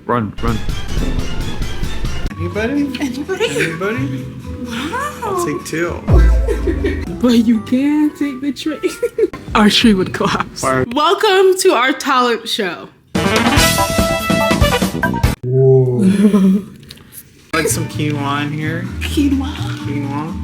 Run. Anybody? Anybody? Wow. I'll take 2. But you can't take the tree. Our tree would collapse. Fire. Welcome to our talent show. Whoa. Like some quinoa in here. Quinoa.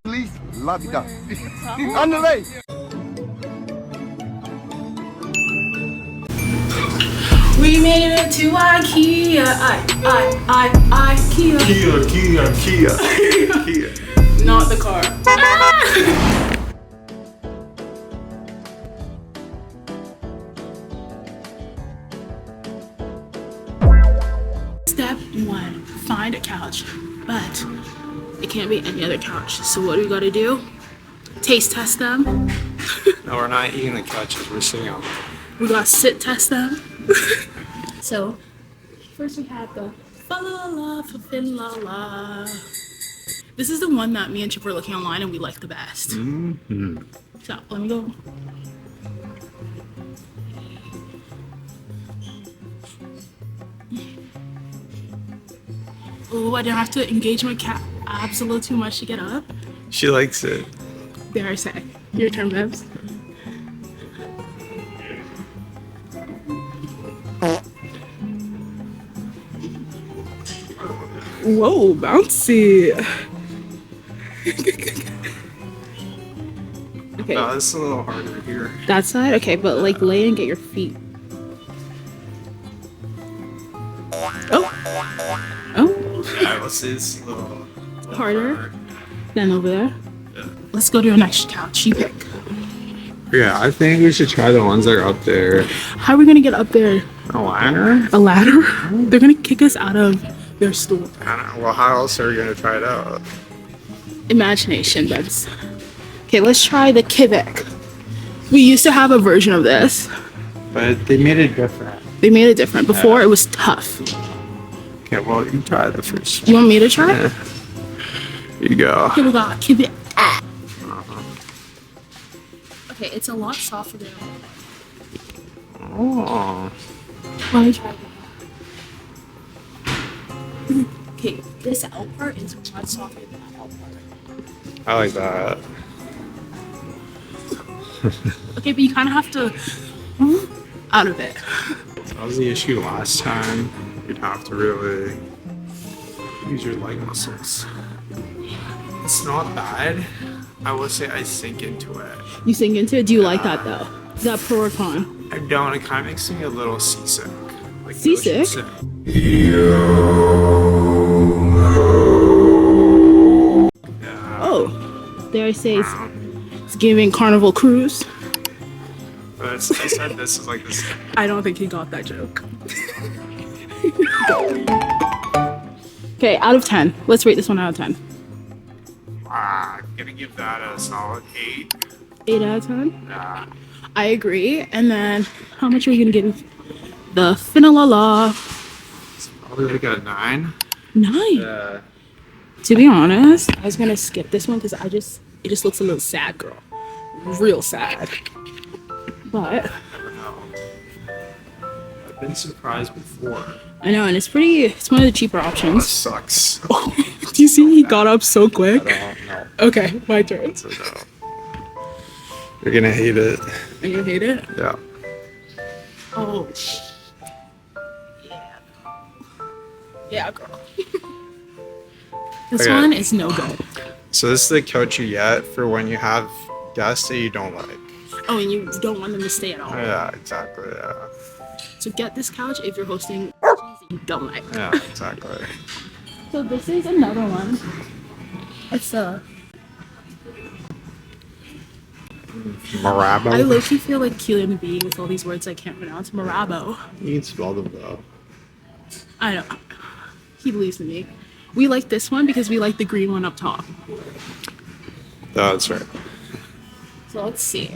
Please, love you. On the way. We made it to IKEA. IKEA. Kia. Not the car. Step 1, find a couch, but it can't be any other couch. So what do we gotta do? Taste test them. No, we're not eating the couches. We're sitting on them. We gotta sit test them. So first we have the fa-la-la, fa-fin-la-la. This is the one that me and Chip were looking online and we like the best. Mm-hmm. So let me go. Oh, I didn't have to engage my cat absolutely too much to get up. She likes it. There I say. Your turn, Bebs. Whoa, bouncy. Okay. No, this is a little harder here. That side? Okay, but like lay and get your feet. Oh. Yeah, let's see. It's a little Harder than over there. Yeah. Let's go to your next couch. You pick. Yeah, I think we should try the ones that are up there. How are we gonna get up there? A ladder? A ladder? They're gonna kick us out of their store. I don't know. Well, how else are we going to try it out? Imagination, Bebs. Okay, let's try the Kivik. We used to have a version of this. But they made it different. They made it different. Before, it was tough. Okay, well, you try the first You want me to try? Yeah. Here you go. Okay, we got Kivik. Okay, it's a lot softer than Oh. Let me try. Okay, this out part is much softer than that out part. I like that. Okay, but you kind of have to out of it. That was the issue last time. You'd have to really use your leg muscles. It's not bad. I will say I sink into it. You sink into it? Do you like that though? Is that pro or con? I don't. It kind of makes me a little seasick. Like Seasick? motion sick. Oh, there I say it's giving Carnival Cruise. But I said this is like this. I don't think he got that joke. Okay, out of 10. Let's rate this one out of 10. I'm gonna give that a solid 8. 8 out of 10? Nah. I agree. And then, how much are we gonna give the Finalala? It's probably like a 9. 9. Yeah. To be honest, I was gonna skip this one because it just looks a little sad, girl. Real sad. But Never know. I've been surprised before. I know, and it's one of the cheaper That options. sucks. Oh, do you see he got up so quick? I don't know. Okay, my turn. So no. You're gonna hate it. Are you gonna hate it? Yeah. Oh. Yeah. Yeah, girl. This Okay. one is no good. So this is the couch you get for when you have guests that you don't like. Oh, and you don't want them to stay at all. Yeah, exactly. Yeah. So get this couch if you're hosting you don't like. Yeah, exactly. So this is another one. It's Marabo. I low-key feel like Keelan B with all these words I can't pronounce. Marabo. You can spell them though. I know. He believes in me. We like this one because we like the green one up top. That's right. So let's see.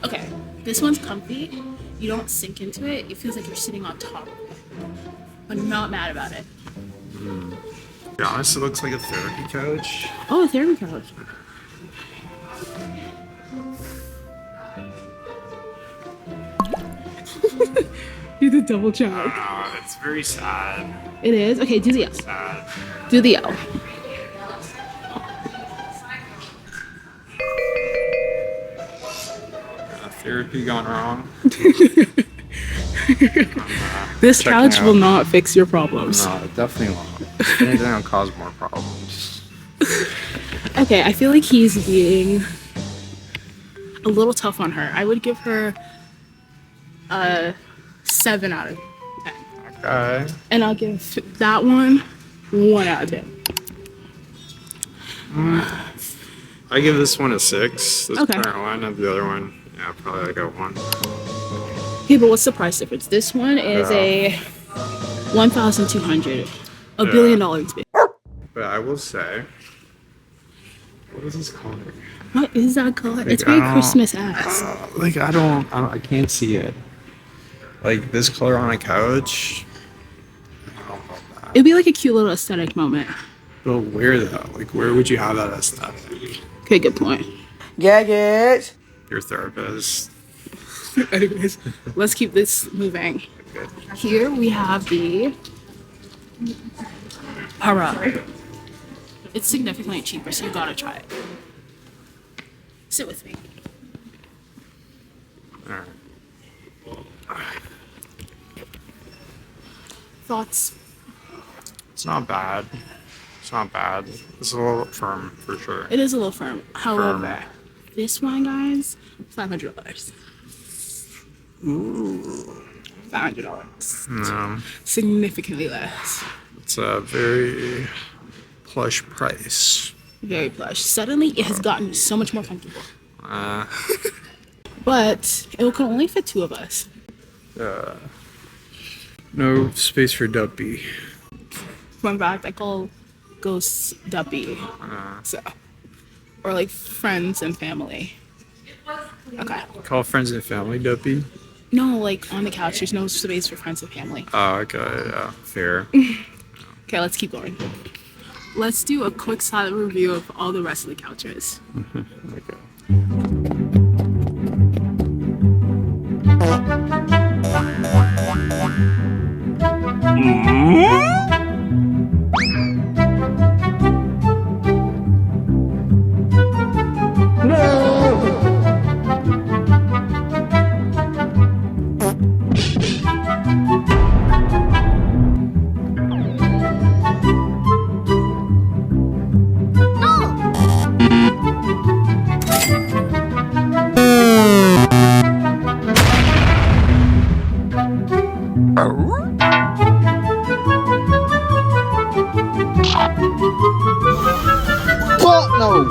Okay, this one's comfy. You don't sink into it. It feels like you're sitting on top of it. But I'm not mad about it. To be honest, it looks like a therapy couch. Oh, a therapy couch. Do the double check. It's very sad. It is? Okay, do the L. Sad. Do the L. Therapy gone wrong. This Checking couch will out. not fix your problems. No, it definitely won't. If anything, it'll cause more problems. Okay, I feel like he's being a little tough on her. I would give her a 7 out of 10. Okay. And I'll give that one 1 out of 10. I give this one a 6. This Okay. current one, and the other one, yeah, probably like a 1. Okay, but what's the price difference? This one is a 1,200. $1 billion. But I will say, what is this called? What is that color? It's I very don't- Christmas-esque. I can't see it. Like this color on a couch. I don't know about that. It'd be like a cute little aesthetic moment. But where though? Like where would you have that aesthetic? Okay, good point. Gadget. Your therapist. Anyways, let's keep this moving. Here we have the Para. It's significantly cheaper, so you gotta try it. Sit with me. Alright. Thoughts? It's not bad. It's not bad. It's a little firm for sure. It is a little firm. However, this one, guys, $500. Ooh. $500. No. Significantly less. It's a very plush price. Very plush. Suddenly, it has gotten so much more comfortable. Uh, But it can only fit 2 of us. no space for Duppy. Fun fact, I call ghosts Duppy. So, or like friends and family. Okay. Call friends and family Duppy. No, like on the couch, there's no space for friends and family. Oh, okay, yeah, fair. Okay, let's keep going. Let's do a quick silent review of all the rest of the couches. Okay. Fuck no.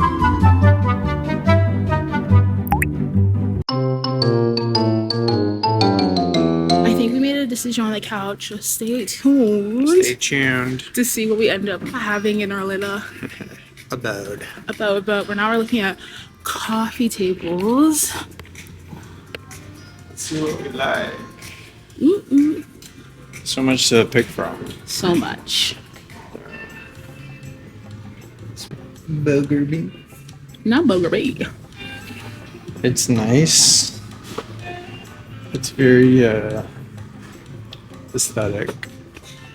I think we made a decision on the couch. So stay tuned Stay tuned. to see what we end up having in our little Abode. abode. But we're now looking at coffee tables. Let's see what we like. Mm-mm. So much to pick from. So much. Burger beef. Not booger bee. It's nice. It's very aesthetic.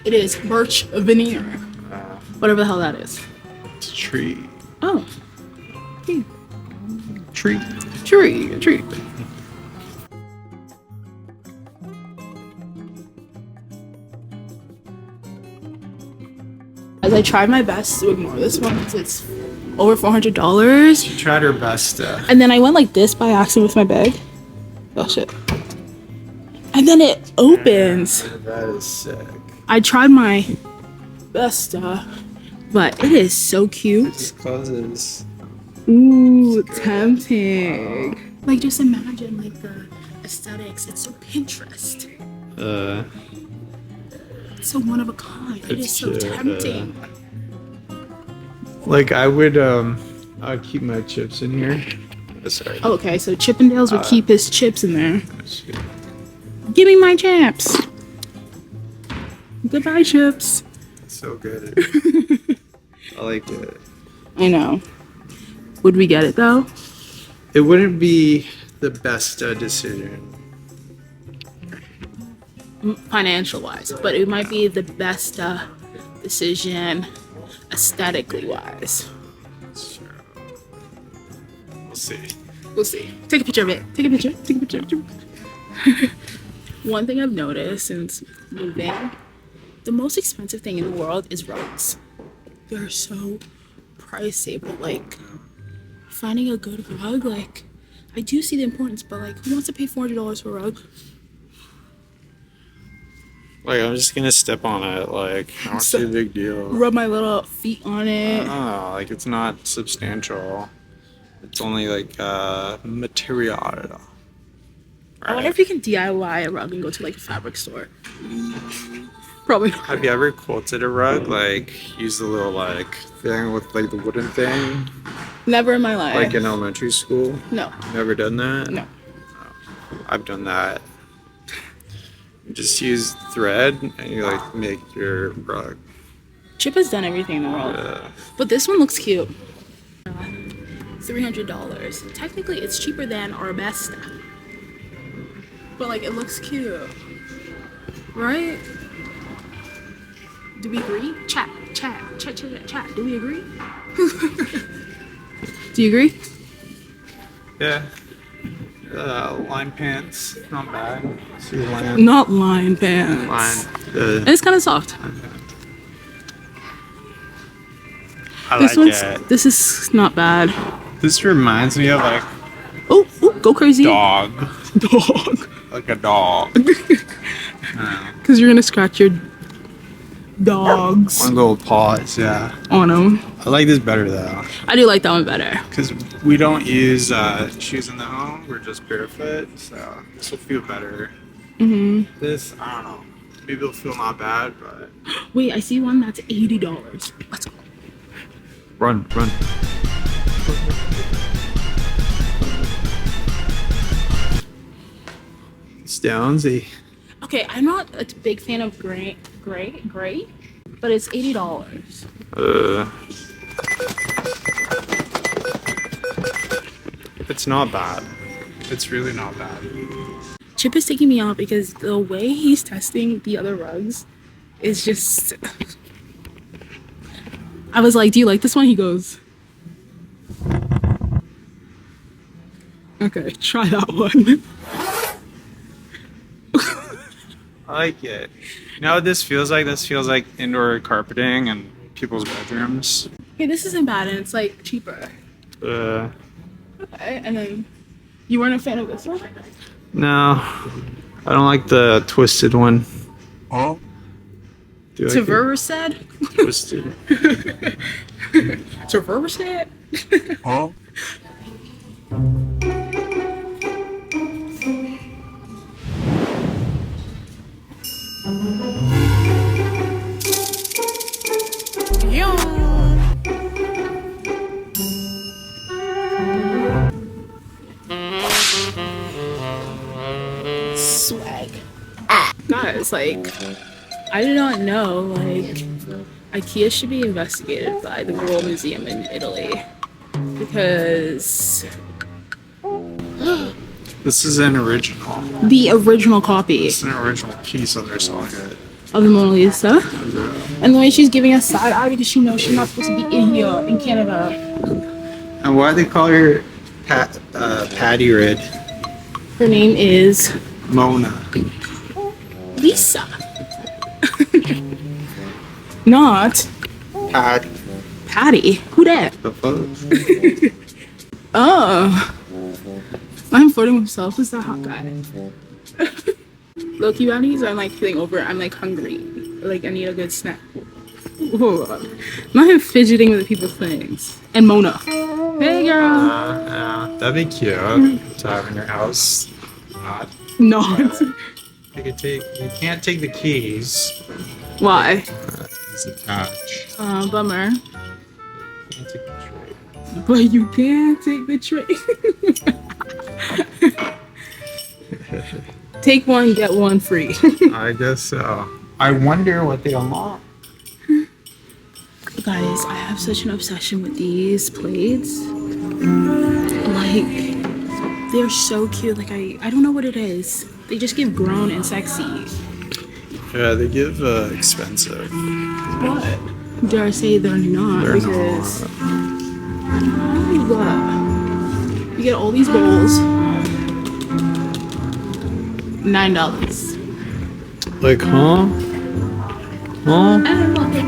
It is birch veneer. Whatever the hell that is. It's a tree. Oh. Tree. Tree. As I tried my best to ignore this one because it's over $400. She tried her best to. And then I went like this by accident with my bag. Oh shit. And then it opens. That is sick. I tried my best, but it is so cute. This causes. Ooh, tempting. Like just imagine like the aesthetics. It's so Pinterest. It's so one of a kind. It is so It's, tempting. Like I would I'd keep my chips in here. Sorry. Oh, okay, so Chippendales would keep his chips in there. Give me my chips. Goodbye, chips. So good. I like it. I know. Would we get it though? It wouldn't be the best decision. Financial wise, but it might be the best decision aesthetically wise. Sure. We'll see. We'll see. Take a picture of it. Take a picture. Take a picture. One thing I've noticed since moving, the most expensive thing in the world is rugs. They're so pricey, but like finding a good rug, like I do see the importance, but like who wants to pay $400 for a rug? Like I'm just gonna step on it. Like I don't see a big deal. Rub my little feet on it. Oh, like it's not substantial. It's only like material. I wonder if you can DIY a rug and go to like a fabric store. Probably not. Have you ever quilted a rug? Like use the little like thing with like the wooden thing? Never in my life. Like in elementary school? No. Never done that? No. I've done that. You just use thread and you like make your rug. Chip has done everything in the world. But this one looks cute. $300. Technically, it's cheaper than our best. But like, it looks cute. Right? Do we agree? Chat. Do we agree? Do you agree? Yeah. Line pants, not bad. See the line. Not line pants. Line. And it's kind of soft. I This like one's. it. This is not bad. This reminds me of like Oh, go crazy. dog. Dog. Like a dog. Because you're gonna scratch your dogs One little paws, yeah. on them. I like this better though. I do like that one better. Because we don't use shoes in the home, we're just barefoot, so this will feel better. This, I don't know. Maybe it'll feel not bad, but. Wait, I see one that's $80. Let's go. Run. Stonesy. Okay, I'm not a big fan of gray, but it's $80. It's not bad. It's really not bad. Chip is taking me out because the way he's testing the other rugs is just. I was like, "Do you like this one?" He goes, "Okay, try that one." I like it. You know what this feels like? This feels like indoor carpeting in people's bedrooms. Okay, this isn't bad, and it's like cheaper. Okay, and then you weren't a fan of this one? No, I don't like the twisted one. Huh? Do you like it? Tavera said. Twisted. Tavera said. Huh? Swag. Guys, like, I did not know, like, IKEA should be investigated by the World Museum in Italy. Because This is an original. the original copy It's an original piece of their socket. of the Mona Lisa. And the way she's giving us side eye because she knows she's not supposed to be in here, in Canada. And why do they call her Patty Red? Her name is Mona. Lisa. Not Patty. Patty. Who that? The fuck? Oh. I'm flirting with myself. Who's that hot guy? Low-key bounties, I'm like feeling over. I'm like hungry. Like I need a good snack. Whoa. Not him fidgeting with people's things. And Mona. Hey girl. Yeah, that'd be cute to have in your house. Not. Not. You can't take the keys. Why? It's attached. Bummer. I'll take the tray. But you can't take the tray. Take one, get one free. I guess so. I wonder what they unlock. Guys, I have such an obsession with these plates. Like, they're so cute. Like, I don't know what it is. They just give grown and sexy. Yeah, they give expensive. What? Dare I say they're not? They're because not. you get all these bowls. $9. Like, huh? Huh?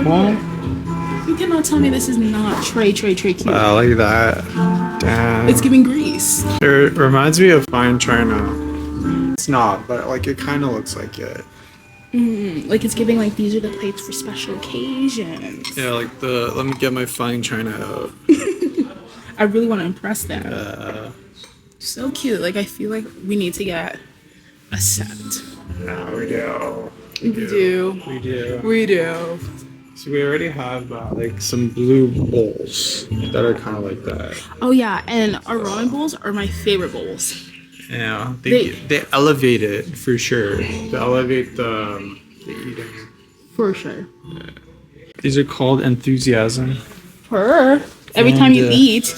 Huh? You cannot tell me this is not tray cute. Wow, like that. Damn. It's giving grease. It reminds me of fine china. It's not, but like it kind of looks like it. Like it's giving like these are the plates for special occasions. Yeah, like let me get my fine china out. I really want to impress them. So cute. Like I feel like we need to get a set. Yeah, we do. We do. We do. We do. So we already have like some blue bowls that are kind of like that. Oh yeah, and our ramen bowls are my favorite bowls. Yeah, they elevate it for sure. They elevate the eating. For sure. Yeah. These are called enthusiasm. Every time you eat.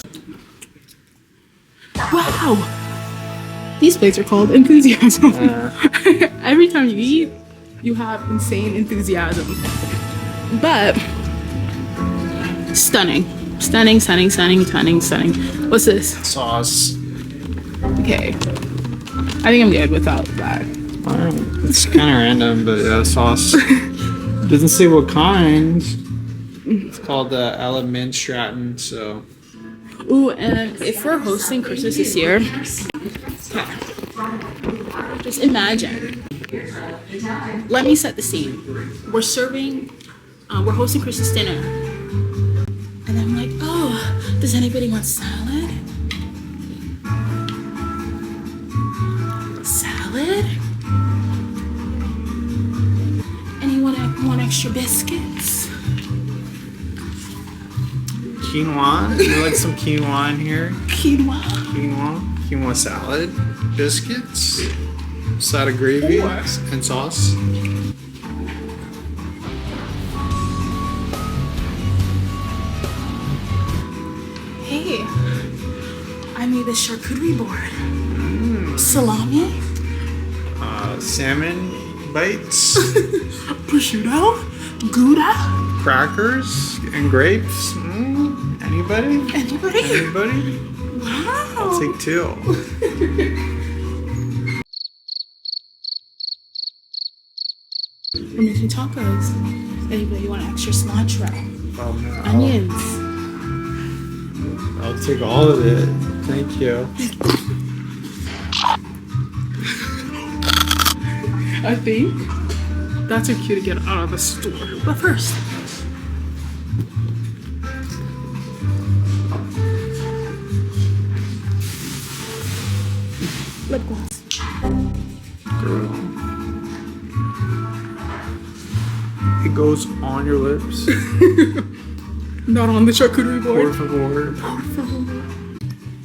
Wow. These plates are called enthusiasm. Every time you eat, you have insane enthusiasm. But stunning. Stunning. What's this? Sauce. Okay. I think I'm good without that. It's kind of random, but yeah, sauce. Doesn't say what kind. It's called Element Stratton, so. Ooh, and if we're hosting Christmas this year, just imagine. Let me set the scene. We're hosting Christmas dinner. And I'm like, oh, does anybody want salad? Salad? Anyone want extra biscuits? Quinoa? You like some quinoa in here? Quinoa? Quinoa salad, biscuits, side of gravy, and sauce. Hey, I made this charcuterie board. Salami, Salmon bites, prosciutto, Gouda. crackers, and grapes. Anybody? Anybody? Wow. I'll take two. We're making tacos. Anybody want extra cilantro? Oh, no. Onions. I'll take all of it. Thank you. I think that's a cue to get out of the store. But first, lip gloss. It goes on your lips. Not on the charcuterie Por board. favor.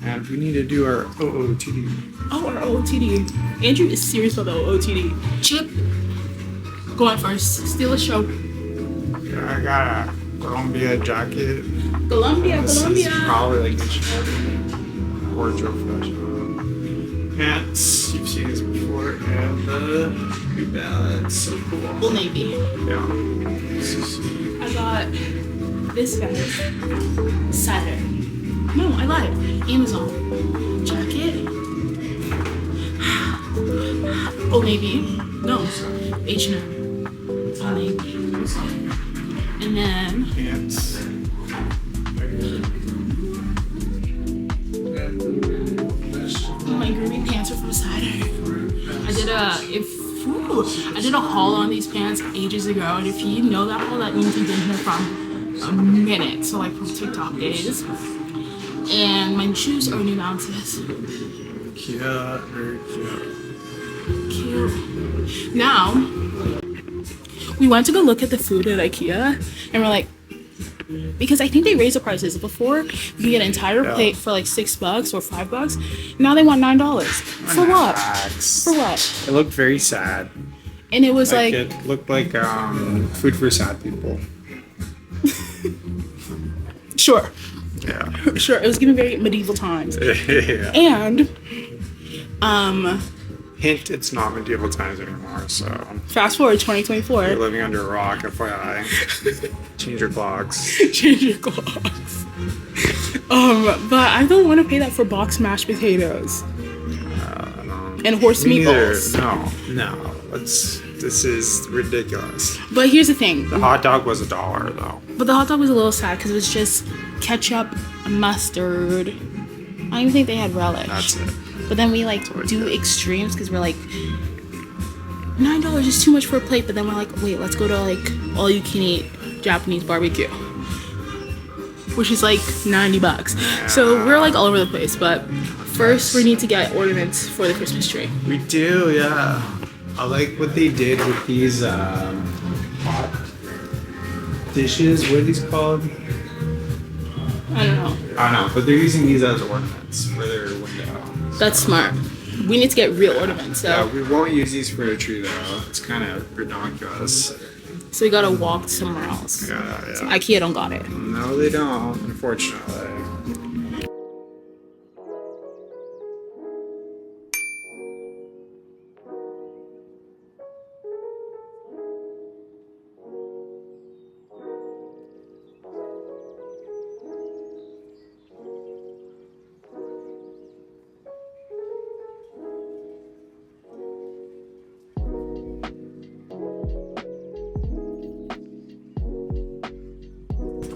And we need to do our OOTD. Oh, our OOTD. Andrew is serious about the OOTD. Chip, go on first. Steal a show. Yeah, I got a Columbia jacket. Colombia. This is probably like a wardrobe fashion. Pants, you've seen this before, and the New Balance, so cool. Old Navy. Yeah. I got this guy's Saturday. No, I lied. Amazon jacket. Old Navy. No, H&M. Old Navy. And then Pants. my groovy pants are from Saturday. I did a haul on these pants ages ago, and if you know that haul, that means you've been here from a minute. So like from TikTok days. And my shoes are New Balances. Cute, very cute. Cute. Now, we went to go look at the food at IKEA, and we're like, because I think they raised the prices. Before, you could get an entire plate for like $6 or $5. Now they want $9. For what? For what? It looked very sad. And it was like It looked like food for sad people. sure. Yeah. Sure. It was giving very medieval times. Yeah. And Hint, it's not medieval times anymore, so fast forward 2024. you're living under a rock, FYI. Change your clocks. Change your clocks. But I don't want to pay that for boxed mashed potatoes and horse Me neither. meatballs. No. This is ridiculous. But here's the thing. The hot dog was $1 though. But the hot dog was a little sad because it was just ketchup, mustard. I don't even think they had relish. That's it. But then we like do extremes because we're like, $9 is too much for a plate. But then we're like, wait, let's go to like all you can eat Japanese barbecue, which is like $90. Yeah. So we're like all over the place. But first we need to get ornaments for the Christmas tree. We do, yeah. I like what they did with these hot dishes. What are these called? I don't know. I don't know, but they're using these as ornaments for their window. That's smart. We need to get real ornaments. So, Yeah, we won't use these for a tree though. It's kind of ridiculous. so we gotta walk somewhere else. Yeah. IKEA don't got it. No, they don't, unfortunately.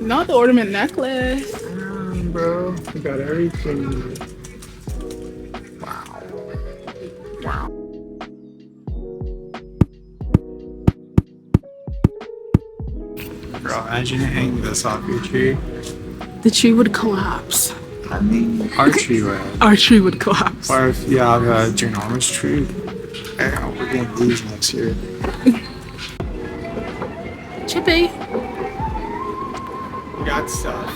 Not the ornament necklace. Bro, we got everything. Wow. Bro, imagine hanging this off your tree. The tree would collapse. I mean, our tree would. Our tree would collapse. Or if you have a ginormous tree. Yeah, we're gonna lose next year. Chippy. We got stuff.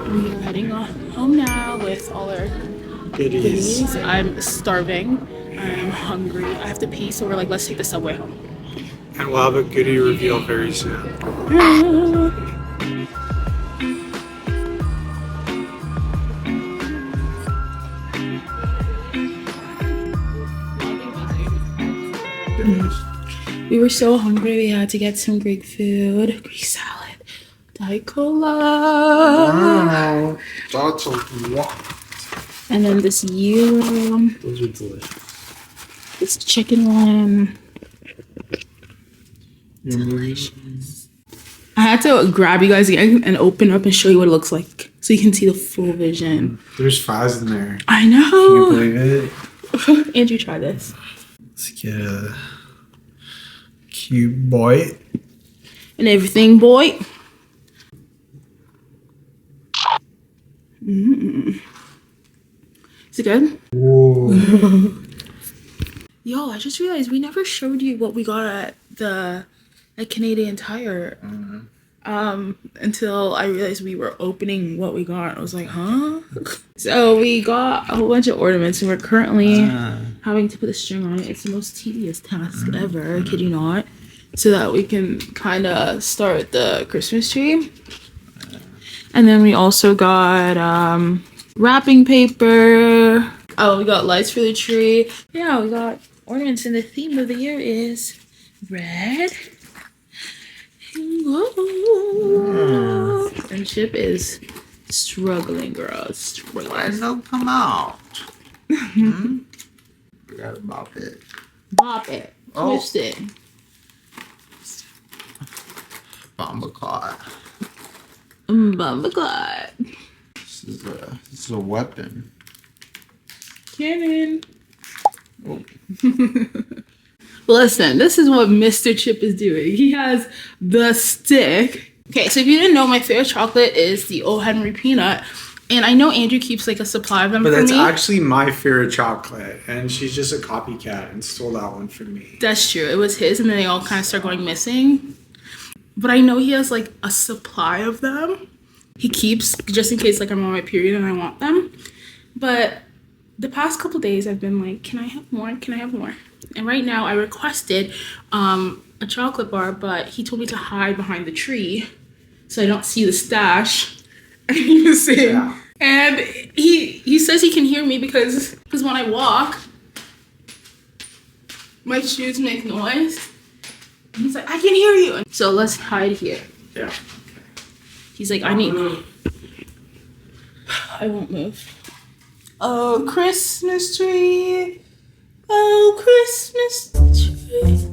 We are heading home now with all our Goodies. goodies. I'm starving. I'm hungry. I have to pee, so we're like, let's take the subway home. And we'll have a goodie reveal very soon. We were so hungry, we had to get some Greek food. Greek salad. Diet Cola. Wow. That's a lot. And then this gyro. Those are delicious. This chicken one. Delicious. I had to grab you guys again and open up and show you what it looks like so you can see the full vision. There's fries in there. I Can you know. believe it? Andrew, try this. Let's get a cute boy. And everything, boy. Is it good? Whoa. Yo, I just realized we never showed you what we got at the Canadian Tire. Until I realized we were opening what we got. I was like, huh? So we got a whole bunch of ornaments and we're currently having to put a string on it. It's the most tedious task ever, I kid you not. So that we can kind of start the Christmas tree. And then we also got wrapping paper. Oh, we got lights for the tree. Yeah, we got ornaments, and the theme of the year is red and gold. And Chip is struggling, girl. Struggling. don't come out? Forgot about it. Bop it. Oh. Twist it. Bomba caught. Bumba clot. This is a weapon. Cannon. Oh. Listen, this is what Mr. Chip is doing. He has the stick. Okay, so if you didn't know, my favorite chocolate is the O. Henry peanut. And I know Andrew keeps like a supply of them But for that's me. actually my favorite chocolate, and she's just a copycat and stole that one from me. That's true. It was his, and then they all kind of start going missing. But I know he has like a supply of them. He keeps just in case like I'm on my period and I want them. But the past couple days I've been like, can I have more? Can I have more? And right now I requested a chocolate bar, but he told me to hide behind the tree so I don't see the stash. And he was saying, Yeah. and he says he can hear me because when I walk, my shoes make noise. And he's like, I can hear you. So let's hide here. Yeah. He's like, I won't move. Oh, Christmas tree. Oh, Christmas tree.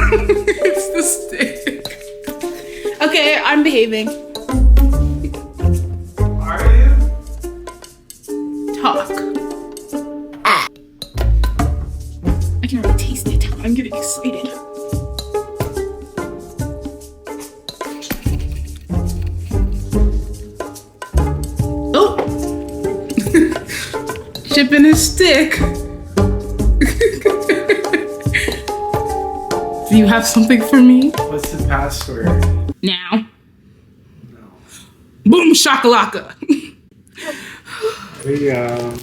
It's the stick. Okay, I'm behaving. Are you? Talk. I can already taste it. I'm getting excited. Oh! Chipping his stick. Do you have something for me? What's the password? Now. No. Boom shakalaka. There you go.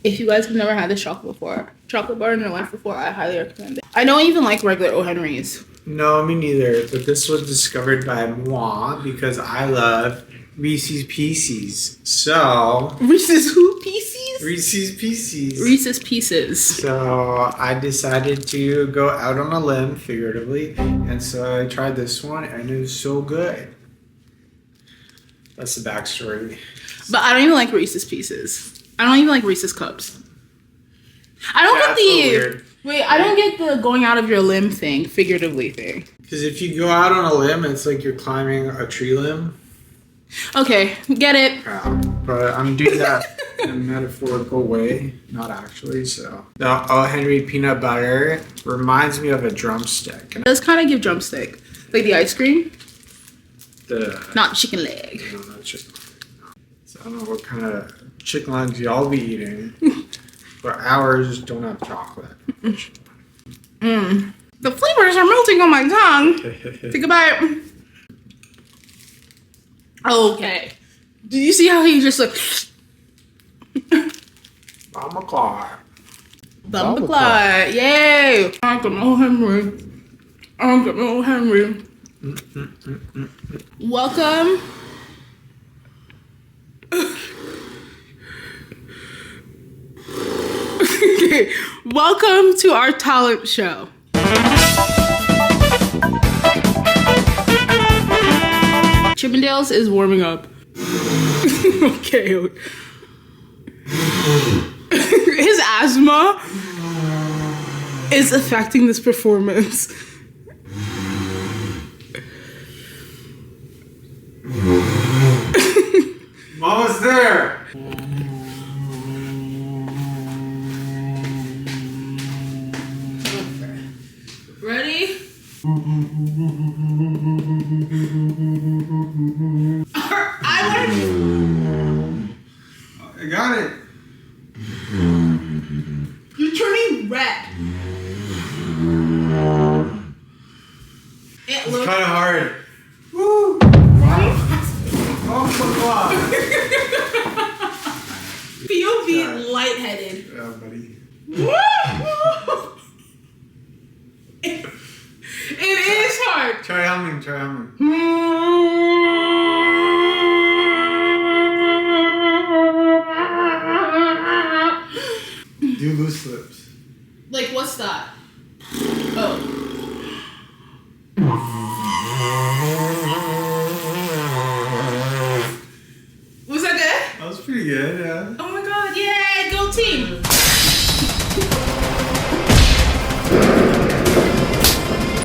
If you guys have never had this chocolate bar in your life before, I highly recommend it. I don't even like regular O. Henry's. No, me neither. But this was discovered by moi because I love Reese's Pieces. So Reese's who pieces? Reese's Pieces. Reese's Pieces. So I decided to go out on a limb, figuratively, and so I tried this one, and it was so good. That's the backstory. But I don't even like Reese's Pieces. I don't even like Reese's Cups. I don't That's so get weird. Wait, I don't get the going out of your limb thing, figuratively thing. Because if you go out on a limb, it's like you're climbing a tree limb. Okay, get it. But I'm doing that in a metaphorical way, not actually. So the O. Henry peanut butter reminds me of a drumstick. It does kind of give drumstick. Like the ice cream, The not chicken leg. no, not chicken. So I don't know what kind of chicken legs y'all be eating, but ours don't have chocolate. The flavors are melting on my tongue. Think about it. Okay. Did you see how he just like I'm a car. Bumbleclaw? Yay! Uncle O. Henry. Uncle O. Henry. Welcome. Okay. Welcome to our talent show. Chippendales is warming up. Okay. His asthma is affecting this performance. Mama's there. Ready? I got it. You're turning red. It It's looks kind of hard. Woo. Oh You'll be lightheaded. yeah, buddy. It is hard. Try humming. Try humming. Do loose lips. Like, what's that? Oh. Was that good? That was pretty good. Yeah. Oh my god, yay, go team!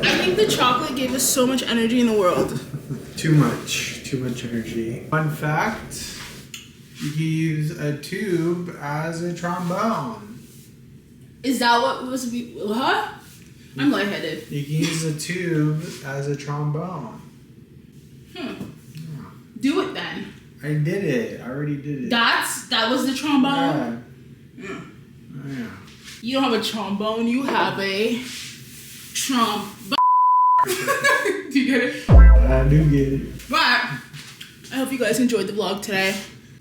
I think the chocolate gave us so much energy in the world. Too much energy. Fun fact: You can use a tube as a trombone. Is that what was be? Huh? I'm lightheaded. You can use a tube as a trombone. Do it then. I did it. I already did it. That was the trombone. Yeah. Yeah. You don't have a trombone. You have a trombone. Do you get it? I do get it. But I hope you guys enjoyed the vlog today.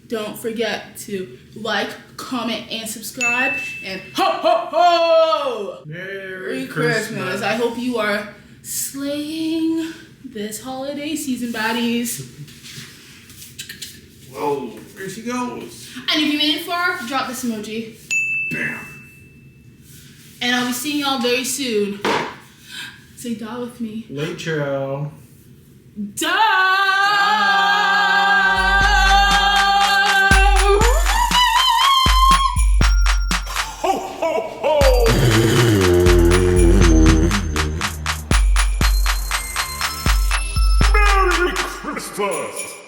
Don't forget to like, comment, and subscribe. And ho ho ho! Merry Christmas. I hope you are slaying this holiday season, baddies. Whoa, there she goes. And if you made it far, drop this emoji. Bam. And I'll be seeing y'all very soon. Say da with me. Latro. Da! Ho ho ho! Merry Christmas!